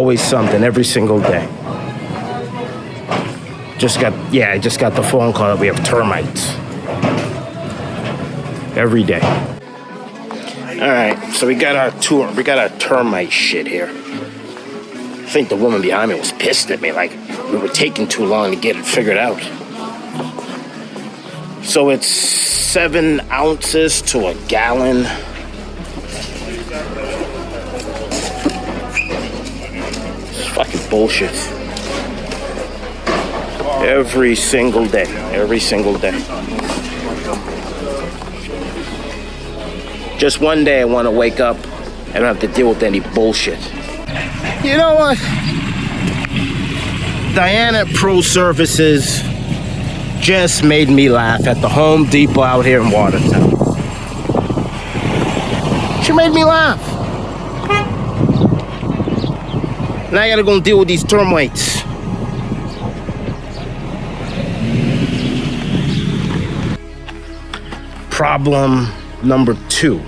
always something every single day. I just got the phone call that we have termites. Every day. All right, so we got our termite shit here. I think the woman behind me was pissed at me, like we were taking too long to get it figured out. So it's 7 ounces to a gallon. It's fucking bullshit. Every single day. Just one day I want to wake up and don't have to deal with any bullshit. You know what? Diana Pro Services just made me laugh at the Home Depot out here in Watertown. She made me laugh. Now I gotta go and deal with these termites. Problem number 2.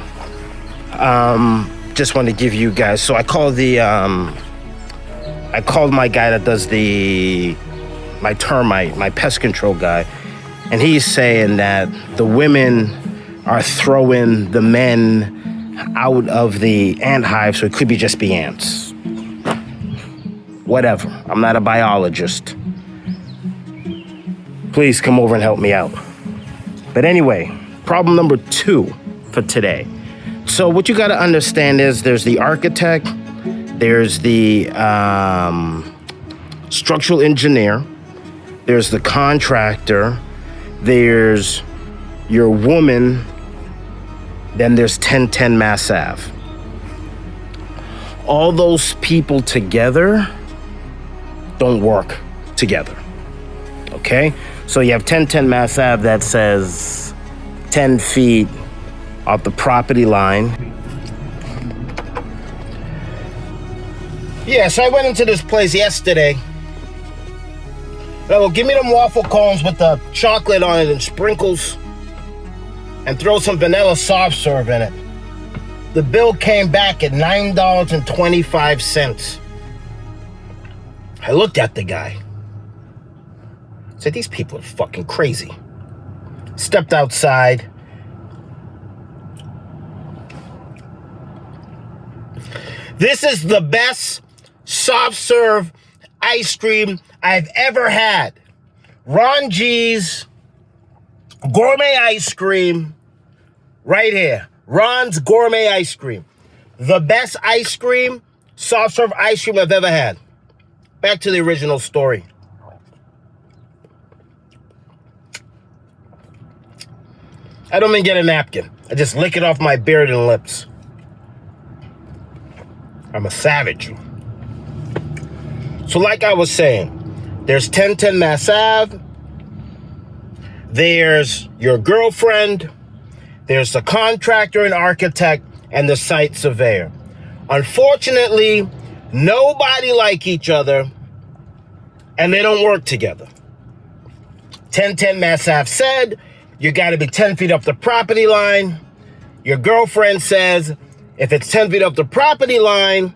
Just want to give you guys. So I called my guy that does my termite, my pest control guy, and he's saying that the women are throwing the men out of the ant hive, so it could just be ants. Whatever. I'm not a biologist. Please come over and help me out. But anyway, problem number 2 for today. So what you got to understand is there's the architect, there's the structural engineer, there's the contractor, there's your woman, then there's 1010 Mass Ave. All those people together don't work together, okay? So you have 1010 Mass Ave that says 10 feet off the property line. Yeah, so I went into this place yesterday. Well, give me them waffle cones with the chocolate on it and sprinkles, and throw some vanilla soft serve in it. The bill came back at $9.25. I looked at the guy. Said, these people are fucking crazy. Stepped outside. This is the best soft serve ice cream I've ever had. Ron G's gourmet ice cream right here. Ron's gourmet ice cream. The best ice cream, soft serve ice cream I've ever had. Back to the original story. I don't even get a napkin. I just lick it off my beard and lips. I'm a savage. So like I was saying, there's 1010 Mass Ave. There's your girlfriend. There's the contractor and architect and the site surveyor. Unfortunately, nobody like each other and they don't work together. 1010 Mass Ave said, you got to be 10 feet up the property line. Your girlfriend says, if it's 10 feet up the property line,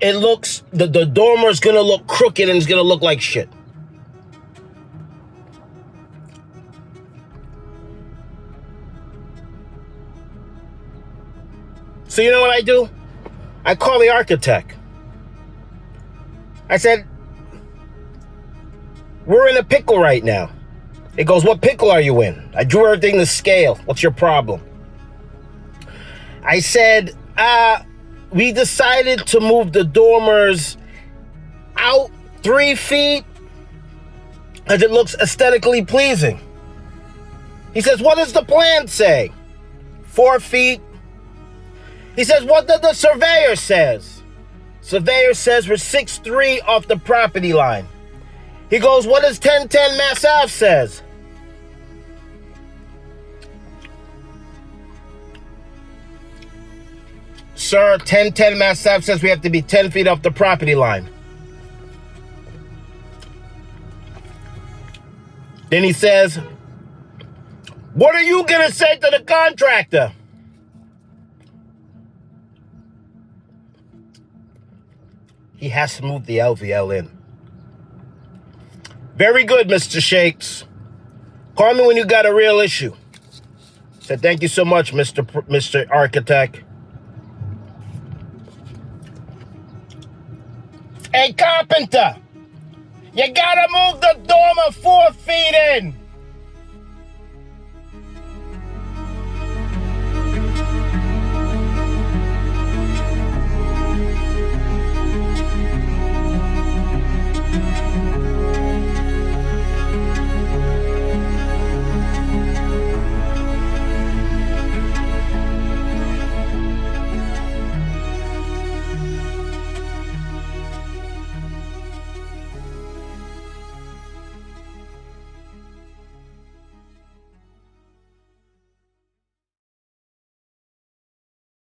it looks, the dormer's gonna look crooked and it's gonna look like shit. So you know what I do? I call the architect. I said, we're in a pickle right now. It goes, what pickle are you in? I drew everything to scale. What's your problem? I said, we decided to move the dormers out 3 feet as it looks aesthetically pleasing. He says, what does the plan say? 4 feet. He says, what did the surveyor says? Surveyor says we're 6'3" off the property line. He goes, what does 1010 Mass Ave says? Sir, 1010 Mass Ave says we have to be 10 feet off the property line. Then he says, what are you going to say to the contractor? he has to move the LVL in. Very good, Mr. Shakes. Call me when you got a real issue. So thank you so much, Mr. Architect. Hey, carpenter, you gotta move the dormer 4 feet in.